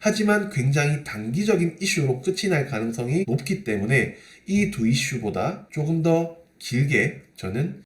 하지만 굉장히 단기적인 이슈로 끝이 날 가능성이 높기 때문에 이 두 이슈보다 조금 더 길게 저는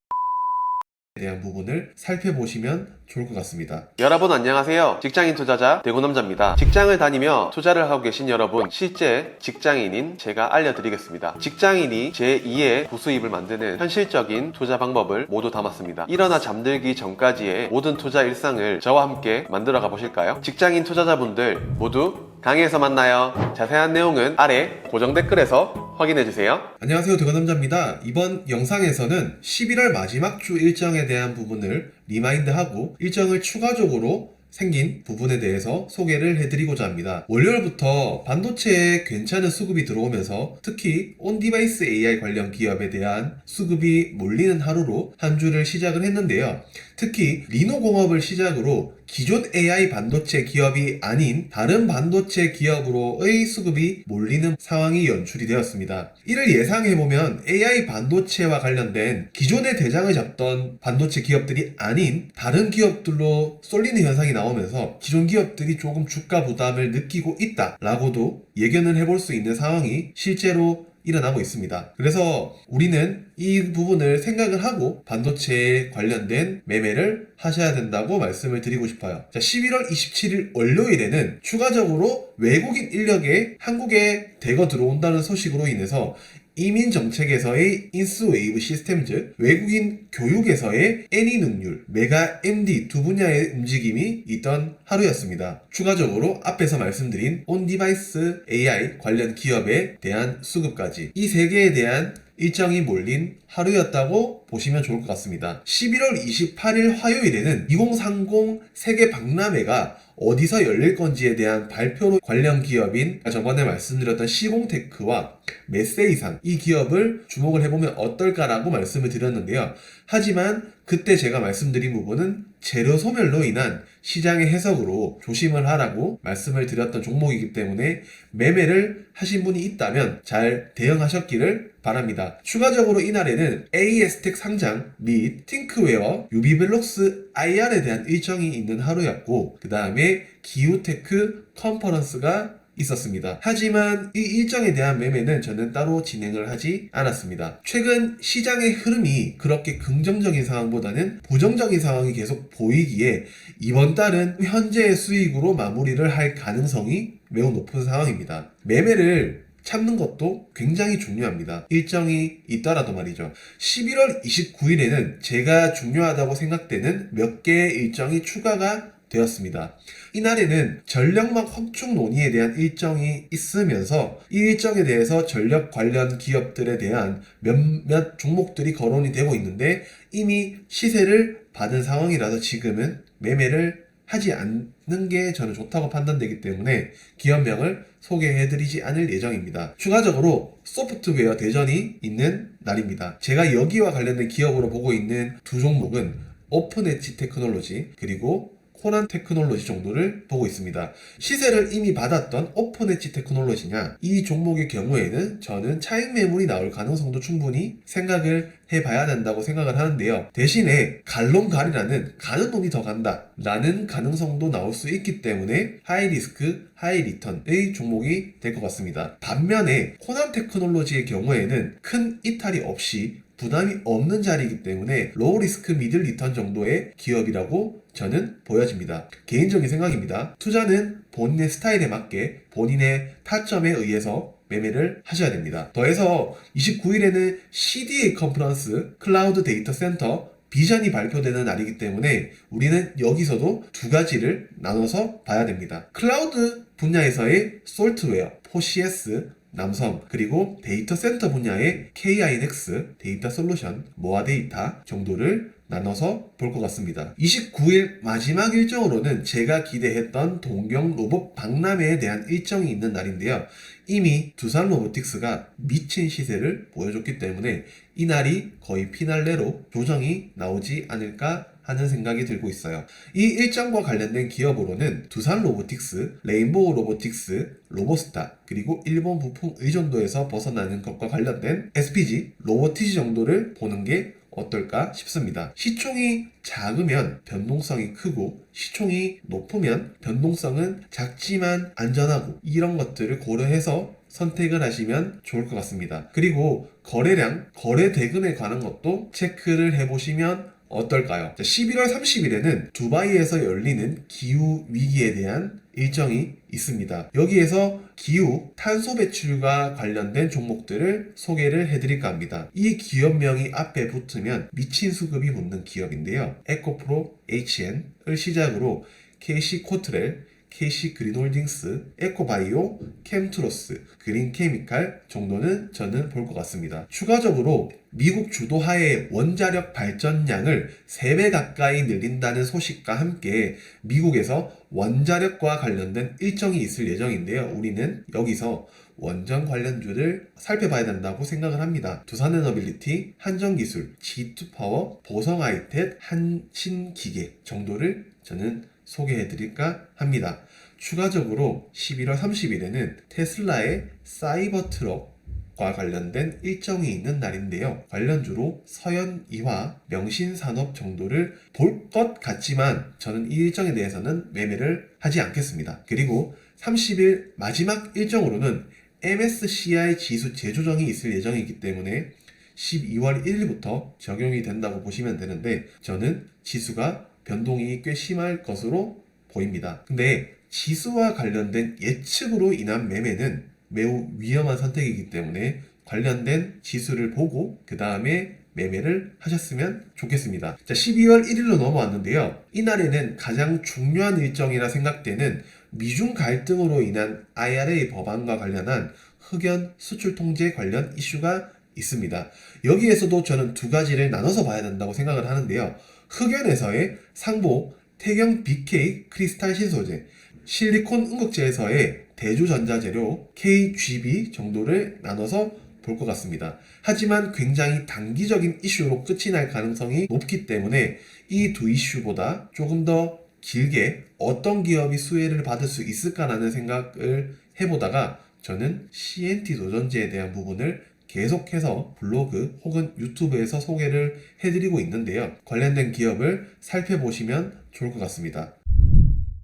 대한 부분을 살펴보시면 좋을 것 같습니다. 여러분 안녕하세요. 직장인 투자자 대구남자입니다. 직장을 다니며 투자를 하고 계신 여러분, 실제 직장인인 제가 알려드리겠습니다. 직장인이 제2의 부수입을 만드는 현실적인 투자 방법을 모두 담았습니다. 일어나 잠들기 전까지의 모든 투자 일상을 저와 함께 만들어 가보실까요? 직장인 투자자분들 모두 강의에서 만나요. 자세한 내용은 아래 고정 댓글에서 확인해주세요. 안녕하세요, 대건남자입니다. 이번 영상에서는 11월 마지막 주 일정에 대한 부분을 리마인드하고 일정을 추가적으로 생긴 부분에 대해서 소개를 해드리고자 합니다. 월요일부터 반도체에 괜찮은 수급이 들어오면서 특히 온디바이스 AI 관련 기업에 대한 수급이 몰리는 하루로 한 주를 시작을 했는데요. 특히 리노공업을 시작으로 기존 AI 반도체 기업이 아닌 다른 반도체 기업으로의 수급이 몰리는 상황이 연출이 되었습니다. 이를 예상해보면 AI 반도체와 관련된 기존의 대장을 잡던 반도체 기업들이 아닌 다른 기업들로 쏠리는 현상이 나오면서 기존 기업들이 조금 주가 부담을 느끼고 있다라고도 예견을 해볼 수 있는 상황이 실제로 일어나고 있습니다. 그래서 우리는 이 부분을 생각을 하고 반도체에 관련된 매매를 하셔야 된다고 말씀을 드리고 싶어요. 자, 11월 27일 월요일에는 추가적으로 외국인 인력이 한국에 대거 들어온다는 소식으로 인해서 이민 정책에서의 인스웨이브 시스템 즉 외국인 교육에서의 애니 능률, 메가 MD 두 분야의 움직임이 있던 하루였습니다. 추가적으로 앞에서 말씀드린 온디바이스 AI 관련 기업에 대한 수급까지 이 세 개에 대한 일정이 몰린 하루였다고 보시면 좋을 것 같습니다. 11월 28일 화요일에는 2030 세계 박람회가 어디서 열릴 건지에 대한 발표로 관련 기업인 저번에 말씀드렸던 시공테크와 메세이상 이 기업을 주목을 해보면 어떨까라고 말씀을 드렸는데요. 하지만 그때 제가 말씀드린 부분은 재료 소멸로 인한 시장의 해석으로 조심을 하라고 말씀을 드렸던 종목이기 때문에 매매를 하신 분이 있다면 잘 대응하셨기를 바랍니다. 추가적으로 이날에는 AS텍 상장 및 팅크웨어, 유비벨록스 IR에 대한 일정이 있는 하루였고 그 다음에 기우테크 컨퍼런스가 있었습니다. 하지만 이 일정에 대한 매매는 저는 따로 진행을 하지 않았습니다. 최근 시장의 흐름이 그렇게 긍정적인 상황보다는 부정적인 상황이 계속 보이기에 이번 달은 현재의 수익으로 마무리를 할 가능성이 매우 높은 상황입니다. 매매를 참는 것도 굉장히 중요합니다. 일정이 있더라도 말이죠. 11월 29일에는 제가 중요하다고 생각되는 몇 개의 일정이 추가가 되었습니다. 이날에는 전력망 확충 논의에 대한 일정이 있으면서 이 일정에 대해서 전력 관련 기업들에 대한 몇몇 종목들이 거론이 되고 있는데 이미 시세를 받은 상황이라서 지금은 매매를 하지 않는 게 저는 좋다고 판단되기 때문에 기업명을 소개해드리지 않을 예정입니다. 추가적으로 소프트웨어 대전이 있는 날입니다. 제가 여기와 관련된 기업으로 보고 있는 두 종목은 오픈엣지 테크놀로지 그리고 코난 테크놀로지 정도를 보고 있습니다. 시세를 이미 받았던 오픈엣지 테크놀로지냐 이 종목의 경우에는 저는 차익 매물이 나올 가능성도 충분히 생각을 해봐야 된다고 생각을 하는데요. 대신에 갈롱갈이라는 가는 놈이 더 간다 라는 가능성도 나올 수 있기 때문에 하이 리스크 하이 리턴의 종목이 될 것 같습니다. 반면에 코난 테크놀로지의 경우에는 큰 이탈이 없이 부담이 없는 자리이기 때문에 로우 리스크 미들 리턴 정도의 기업이라고 저는 보여집니다. 개인적인 생각입니다. 투자는 본인의 스타일에 맞게 본인의 타점에 의해서 매매를 하셔야 됩니다. 더해서 29일에는 CDA 컨퍼런스 클라우드 데이터 센터 비전이 발표되는 날이기 때문에 우리는 여기서도 두 가지를 나눠서 봐야 됩니다. 클라우드 분야에서의 솔트웨어, 포시에스, 남성 그리고 데이터 센터 분야의 KINX, 데이터 솔루션, 모아 데이터 정도를 나눠서 볼 것 같습니다. 29일 마지막 일정으로는 제가 기대했던 동경 로봇 박람회에 대한 일정이 있는 날인데요. 이미 두산 로보틱스가 미친 시세를 보여줬기 때문에 이 날이 거의 피날레로 조정이 나오지 않을까 하는 생각이 들고 있어요. 이 일정과 관련된 기업으로는 두산 로보틱스, 레인보우 로보틱스, 로보스타, 그리고 일본 부품 의존도에서 벗어나는 것과 관련된 SPG, 로보티지 정도를 보는 게 어떨까 싶습니다. 시총이 작으면 변동성이 크고 시총이 높으면 변동성은 작지만 안전하고 이런 것들을 고려해서 선택을 하시면 좋을 것 같습니다. 그리고 거래량, 거래 대금에 관한 것도 체크를 해보시면 어떨까요? 11월 30일에는 두바이에서 열리는 기후 위기에 대한 일정이 있습니다. 여기에서 기후, 탄소 배출과 관련된 종목들을 소개를 해드릴까 합니다. 이 기업명이 앞에 붙으면 미친 수급이 붙는 기업인데요. 에코프로 HN을 시작으로 KC코트렐, KC그린홀딩스, 에코바이오, 캠트로스, 그린케미칼 정도는 저는 볼 것 같습니다. 추가적으로 미국 주도하에 원자력 발전량을 3배 가까이 늘린다는 소식과 함께 미국에서 원자력과 관련된 일정이 있을 예정인데요. 우리는 여기서 원전 관련주를 살펴봐야 된다고 생각을 합니다. 두산에너빌리티, 한전기술, G2파워, 보성아이텍, 한신기계 정도를 저는 소개해드릴까 합니다. 추가적으로 11월 30일에는 테슬라의 사이버 트럭과 관련된 일정이 있는 날인데요. 관련주로 서현이화, 명신산업 정도를 볼 것 같지만 저는 이 일정에 대해서는 매매를 하지 않겠습니다. 그리고 30일 마지막 일정으로는 MSCI 지수 재조정이 있을 예정이기 때문에 12월 1일부터 적용이 된다고 보시면 되는데 저는 지수가 변동이 꽤 심할 것으로 보입니다. 근데 지수와 관련된 예측으로 인한 매매는 매우 위험한 선택이기 때문에 관련된 지수를 보고 그 다음에 매매를 하셨으면 좋겠습니다. 자, 12월 1일로 넘어왔는데요. 이날에는 가장 중요한 일정이라 생각되는 미중 갈등으로 인한 IRA 법안과 관련한 흑연 수출 통제 관련 이슈가 있습니다. 여기에서도 저는 두 가지를 나눠서 봐야 된다고 생각을 하는데요. 흑연에서의 상보 태경 BK 크리스탈 신소재, 실리콘 응급제에서의 대주전자재료 KGB 정도를 나눠서 볼 것 같습니다. 하지만 굉장히 단기적인 이슈로 끝이 날 가능성이 높기 때문에 이 두 이슈보다 조금 더 길게 어떤 기업이 수혜를 받을 수 있을까라는 생각을 해보다가 저는 CNT 도전지에 대한 부분을 계속해서 블로그 혹은 유튜브에서 소개를 해드리고 있는데요. 관련된 기업을 살펴보시면 좋을 것 같습니다.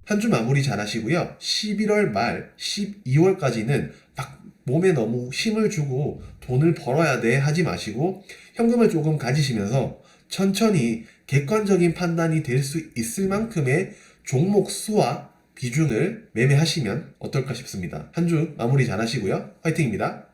한 주 마무리 잘 하시고요. 11월 말 12월까지는 막 몸에 너무 힘을 주고 돈을 벌어야 돼 하지 마시고 현금을 조금 가지시면서 천천히 객관적인 판단이 될 수 있을 만큼의 종목 수와 비중을 매매하시면 어떨까 싶습니다. 한 주 마무리 잘 하시고요. 화이팅입니다.